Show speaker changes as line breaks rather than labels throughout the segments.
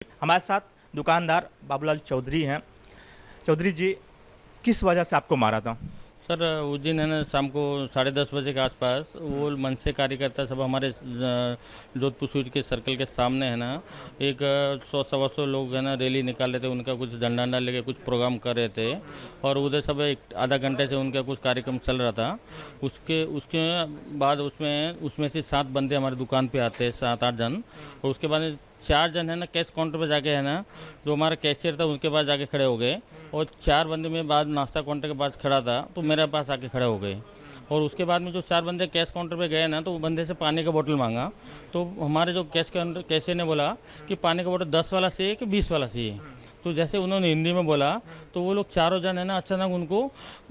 हमारे साथ दुकानदार बाबूलाल चौधरी हैं। चौधरी जी, किस वजह से आपको मारा था?
सर उस दिन है ना शाम को 10:30 बजे के आसपास वो मंच से कार्यकर्ता सब हमारे जोधपुर सूर्य के सर्कल के सामने है ना एक 100-125 लोग है ना रैली निकाल रहे थे। उनका कुछ झंडा अंडा लेके कुछ प्रोग्राम कर रहे थे और उधर सब एक आधा घंटे से उनका कुछ कार्यक्रम चल रहा था। उसके उसके बाद उसमें उसमें से 7 बंदे हमारी दुकान पे आते हैं, 7-8 जन। और उसके बाद 4 जन है ना कैश काउंटर पे जाके है ना जो हमारा कैशियर था उनके पास जाके खड़े हो गए। और 4 बंदे में बाद नाश्ता काउंटर के पास खड़ा था तो मेरे पास आके खड़े हो गए। और उसके बाद में जो 4 बंदे कैश काउंटर पे गए ना तो वो बंदे से पानी का बोतल मांगा। तो हमारे जो कैश काउंटर कैशियर ने बोला कि पानी का बोतल 10 वाला चाहिए कि 20 वाला चाहिए। तो जैसे उन्होंने हिंदी में बोला तो वो लोग चारों जन है ना अचानक उनको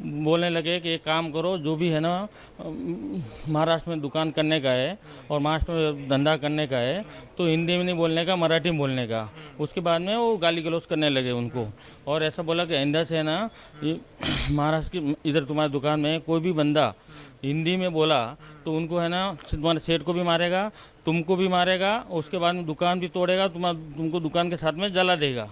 बोलने लगे कि एक काम करो, जो भी है ना महाराष्ट्र में दुकान करने का है और महाराष्ट्र में धंधा करने का है तो हिंदी में नहीं बोलने का, मराठी में बोलने का। उसके बाद में वो गाली गलौज करने लगे उनको और ऐसा बोला कि आइंदा से है ना ये महाराष्ट्र की इधर तुम्हारी दुकान में कोई भी बंदा हिंदी में बोला तो उनको है ना तुम्हारे सेठ को भी मारेगा, तुमको भी मारेगा, उसके बाद में दुकान भी तोड़ेगा, तुमको दुकान के साथ में जला देगा।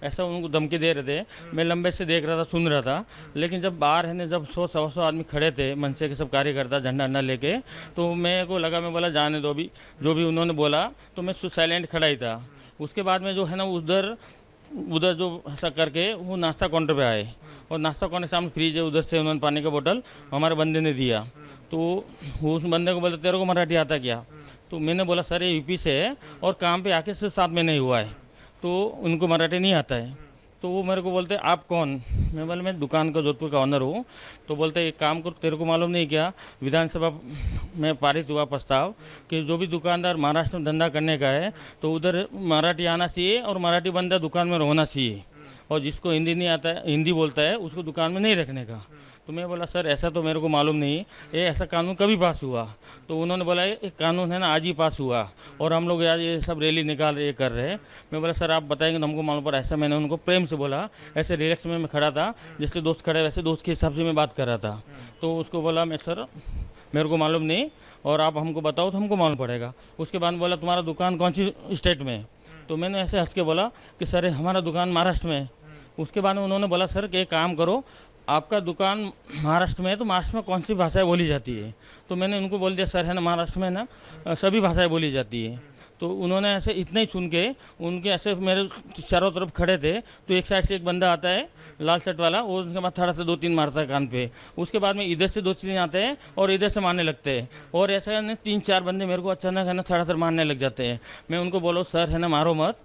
ऐसा उनको धमकी दे रहे थे। मैं लंबे से देख रहा था, सुन रहा था। लेकिन जब बाहर है ना जब 100-125 आदमी खड़े थे मनसे के सब कार्यकर्ता झंडा अंडा लेके, तो मेरे को लगा, मैं बोला जाने दो अभी, जो भी उन्होंने बोला। तो मैं साइलेंट खड़ा ही था। उसके बाद में जो है ना उधर उधर जो ऐसा करके वो नाश्ता काउंटर पे आए और नाश्ता काउंटर के सामने फ्रीज है, उधर से उन्होंने पानी का बोतल हमारे बंदे ने दिया। तो उस बंदे को बोला तेरे को मराठी आता क्या? तो मैंने बोला सर ये यूपी से है और काम पे आके सिर्फ 7 महीने हुआ है तो उनको मराठी नहीं आता है। तो वो मेरे को बोलते आप कौन? मैं बोला मैं दुकान का जोधपुर का ऑनर हूँ। तो बोलते एक काम करो, तेरे को मालूम नहीं क्या विधानसभा में पारित हुआ प्रस्ताव कि जो भी दुकानदार महाराष्ट्र में धंधा करने का है तो उधर मराठी आना चाहिए और मराठी बंदा दुकान में होना चाहिए और जिसको हिंदी नहीं आता है, हिंदी बोलता है, उसको दुकान में नहीं रखने का। तो मैं बोला सर ऐसा तो मेरे को मालूम नहीं, ये ऐसा कानून कभी पास हुआ? तो उन्होंने बोला ये कानून है ना आज ही पास हुआ और हम लोग आज ये सब रैली निकाल रहे कर रहे हैं। मैं बोला सर आप बताएंगे तो हमको मालूम पड़ा। ऐसा मैंने उनको प्रेम से बोला, ऐसे रिलैक्स में मैं खड़ा था, जैसे दोस्त खड़े वैसे दोस्त के हिसाब से मैं बात कर रहा था। तो उसको बोला मैं सर मेरे को मालूम नहीं और आप हमको बताओ तो हमको मालूम पड़ेगा। उसके बाद बोला तुम्हारा दुकान कौन सी स्टेट में है? तो मैंने ऐसे हंस के बोला कि सर हमारा दुकान महाराष्ट्र में है। उसके बाद में उन्होंने बोला सर कि एक काम करो, आपका दुकान महाराष्ट्र में है तो महाराष्ट्र में कौन सी भाषाएं बोली जाती है? तो मैंने उनको बोल दिया सर है ना महाराष्ट्र में ना सभी भाषाएं बोली जाती है। तो उन्होंने ऐसे इतना ही सुन के उनके ऐसे मेरे चारों तरफ खड़े थे। तो एक साइड से एक बंदा आता है लाल शर्ट वाला, वो उसके बाद थोड़ा सा 2-3 मारता है कान पे। उसके बाद में इधर से 2-3 आते हैं और इधर से मारने लगते हैं और ऐसा है ना 3-4 बंदे मेरे को अचानक है ना थोड़ा सा मारने लग जाते हैं। मैं उनको बोलो सर है ना मारो मत,